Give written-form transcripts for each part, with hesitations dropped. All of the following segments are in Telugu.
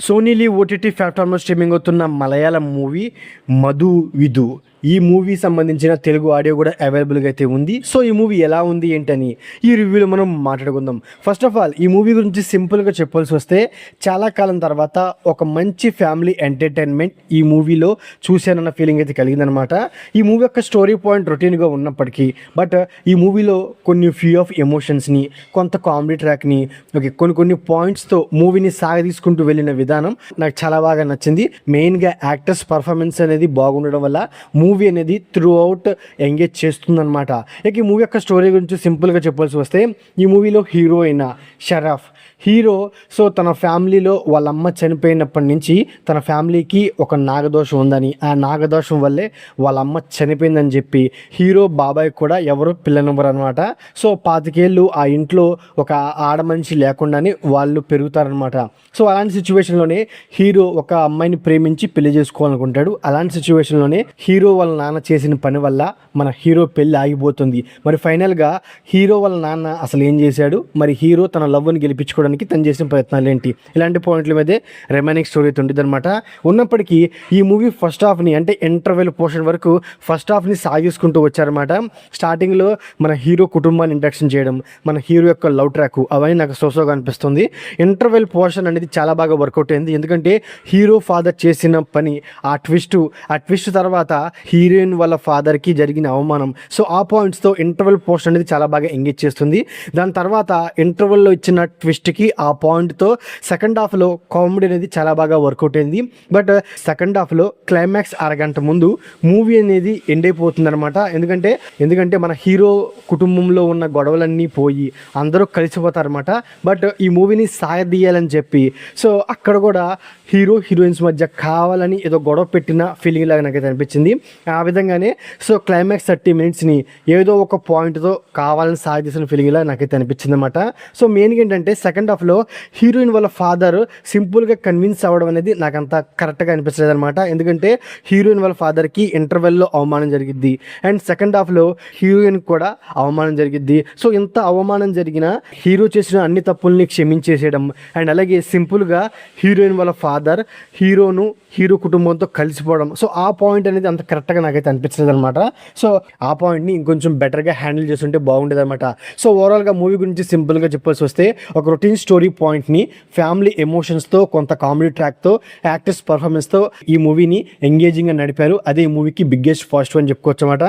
సోనీ లీవ్ ఓటీటీ ప్లాట్ఫామ్లో స్ట్రీమింగ్ అవుతున్న మలయాళం మూవీ మధు విధు. ఈ మూవీ సంబంధించిన తెలుగు ఆడియో కూడా అవైలబుల్గా అయితే ఉంది. సో ఈ మూవీ ఎలా ఉంది ఏంటని ఈ రివ్యూలో మనం మాట్లాడుకుందాం. ఫస్ట్ ఆఫ్ ఆల్ ఈ మూవీ గురించి సింపుల్గా చెప్పాల్సి వస్తే, చాలా కాలం తర్వాత ఒక మంచి ఫ్యామిలీ ఎంటర్టైన్మెంట్ ఈ మూవీలో చూశానన్న ఫీలింగ్ అయితే కలిగిందనమాట. ఈ మూవీ యొక్క స్టోరీ పాయింట్ రొటీన్గా ఉన్నప్పటికీ, బట్ ఈ మూవీలో కొన్ని ఫ్యూ ఆఫ్ ఎమోషన్స్ని, కొంత కామెడీ ట్రాక్ని, కొన్ని పాయింట్స్తో మూవీని సాగదీసుకుంటూ వెళ్ళిన విధానం నాకు చాలా బాగా నచ్చింది. మెయిన్గా యాక్టర్స్ పర్ఫార్మెన్స్ అనేది బాగుండడం వల్ల మూవీ అనేది త్రూ అవుట్ ఎంగేజ్ చేస్తుందన్నమాట. ఇక ఈ మూవీ యొక్క స్టోరీ గురించి సింపుల్గా చెప్పాల్సి వస్తే, ఈ మూవీలో హీరో అయిన షరఫ్ సో తన ఫ్యామిలీలో వాళ్ళ అమ్మ చనిపోయినప్పటి నుంచి తన ఫ్యామిలీకి ఒక నాగదోషం ఉందని, ఆ నాగదోషం వల్లే వాళ్ళ అమ్మ చనిపోయిందని చెప్పి హీరో బాబాయ్ కూడా ఎవరు పిల్లనివ్వరు అనమాట. సో 25 ఏళ్ళు ఆ ఇంట్లో ఒక ఆడ మనిషి లేకుండానే వాళ్ళు పెరుగుతారనమాట. సో అలాంటి సిచ్యువేషన్లోనే హీరో ఒక అమ్మాయిని ప్రేమించి పెళ్లి చేసుకోవాలనుకుంటాడు. అలాంటి సిచ్యువేషన్లోనే హీరో వాళ్ళ నాన్న చేసిన పని వల్ల మన హీరో పెళ్ళి ఆగిపోతుంది. మరి ఫైనల్గా హీరో వాళ్ళ నాన్న అసలు ఏం చేశాడు, మరి హీరో తన లవ్ని గెలిపించుకోవడానికి తను చేసిన ప్రయత్నాలు ఏంటి, ఇలాంటి పాయింట్ల మీదే రిమైనింగ్ స్టోరీ ఉంటుంది అనమాట. ఉన్నప్పటికీ ఈ మూవీ ఫస్ట్ హాఫ్ని, అంటే ఇంటర్వెల్ పోర్షన్ వరకు ఫస్ట్ హాఫ్ని సాగిసుకుంటూ వచ్చారన్నమాట. స్టార్టింగ్లో మన హీరో కుటుంబాన్ని ఇంట్రడక్షన్ చేయడం, మన హీరో యొక్క లవ్ ట్రాక్, అవన్నీ నాకు సోసోగా అనిపిస్తుంది. ఇంటర్వెల్ పోర్షన్ అనేది చాలా బాగా వర్కౌట్ అయింది. ఎందుకంటే హీరో ఫాదర్ చేసిన పని, ఆ ట్విస్ట్ తర్వాత హీరోయిన్ వాళ్ళ ఫాదర్కి జరిగిన అవమానం, సో ఆ పాయింట్స్తో ఇంటర్వెల్ పోర్షన్ అనేది చాలా బాగా ఎంగేజ్ చేస్తుంది. దాని తర్వాత ఇంటర్వెల్లో ఇచ్చిన ట్విస్ట్కి ఆ పాయింట్తో సెకండ్ హాఫ్లో కామెడీ అనేది చాలా బాగా వర్కౌట్ అయింది. బట్ సెకండ్ హాఫ్లో క్లైమాక్స్ అరగంట ముందు మూవీ అనేది ఎండ్ అయిపోతుంది అనమాట. ఎందుకంటే మన హీరో కుటుంబంలో ఉన్న గొడవలన్నీ పోయి అందరూ కలిసిపోతారన్నమాట. బట్ ఈ మూవీని సాగదీయాలని చెప్పి, సో అక్కడ కూడా హీరోయిన్స్ మధ్య కావాలని ఏదో గొడవ పెట్టిన ఫీలింగ్ లాగా నాకైతే అనిపించింది. ఆ విధంగానే సో క్లైమాక్స్ 30 మినిట్స్ని ఏదో ఒక పాయింట్తో కావాలని సాగదీసిన ఫీలింగ్ లాగా నాకైతే అనిపించింది అనమాట. సో మెయిన్గా ఏంటంటే సెకండ్ హాఫ్లో హీరోయిన్ వాళ్ళ ఫాదర్ సింపుల్గా కన్విన్స్ అవ్వడం అనేది నాకు అంత కరెక్ట్గా అనిపించలేదు అనమాట. ఎందుకంటే హీరోయిన్ వాళ్ళ ఫాదర్కి ఇంటర్వెల్లో అవమానం జరిగిద్ది, అండ్ సెకండ్ హాఫ్లో హీరోయిన్ కూడా అవమానం జరిగిద్ది. సో ఇంత అవమానం జరిగిన హీరో చేసిన అన్ని తప్పుల్ని క్షమించేసేయడం, అండ్ అలాగే సింపుల్గా హీరోయిన్ వాళ్ళ ఫాదర్ హీరో కుటుంబంతో కలిసిపోవడం, సో ఆ పాయింట్ అనేది అంత కరెక్ట్గా నాకైతే అనిపించలేదు అనమాట. సో ఆ పాయింట్ని ఇంకొంచెం బెటర్గా హ్యాండిల్ చేస్తుంటే బాగుండేది అనమాట. సో ఓవరాల్గా మూవీ గురించి సింపుల్గా చెప్పాల్సి వస్తే, ఒక రొటీన్ స్టోరీ పాయింట్ని ఫ్యామిలీ ఎమోషన్స్తో, కొంత కామెడీ ట్రాక్తో, యాక్టర్స్ పర్ఫార్మెన్స్తో ఈ మూవీని ఎంగేజింగ్గా నడిపారు. అదే ఈ మూవీకి బిగ్గెస్ట్ పాజిటివ్ అని చెప్పుకోవచ్చు అనమాట.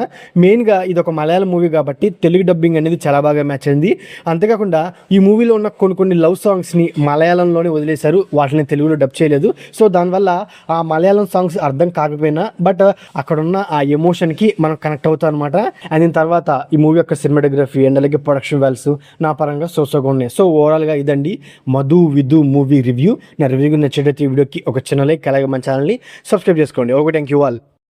మెయిన్గా ఇది ఒక మలయాళం మూవీ కాబట్టి తెలుగు డబ్బింగ్ అనేది చాలా బాగా మ్యాచ్ అయింది. అంతేకాకుండా ఈ మూవీలో ఉన్న కొన్ని లవ్ సాంగ్స్ని మలయాళంలోనే వదిలేశారు, వాటిని తెలుగులో డబ్ చేయలేదు. సో దానివల్ల ఆ మలయాళం సాంగ్స్ అర్థం కాకపోయినా, బట్ అక్కడున్న ఆ ఎమోషన్కి మనం కనెక్ట్ అవుతాం అనమాట. అండ్ దీని తర్వాత ఈ మూవీ యొక్క సినిమాటోగ్రఫీ అండ్ అలాగే ప్రొడక్షన్ వాల్యూస్ నా పరంగా సోసోగా ఉన్నాయి. సో ఓవరాల్గా ఇదండి మధు విధు మూవీ రివ్యూ. నా రివ్యూ నచ్చేటట్టు ఈ వీడియోకి ఒక చిన్న లైక్, అలాగే మన ఛానల్ని సబ్స్క్రైబ్ చేసుకోండి. Okay, thank you all.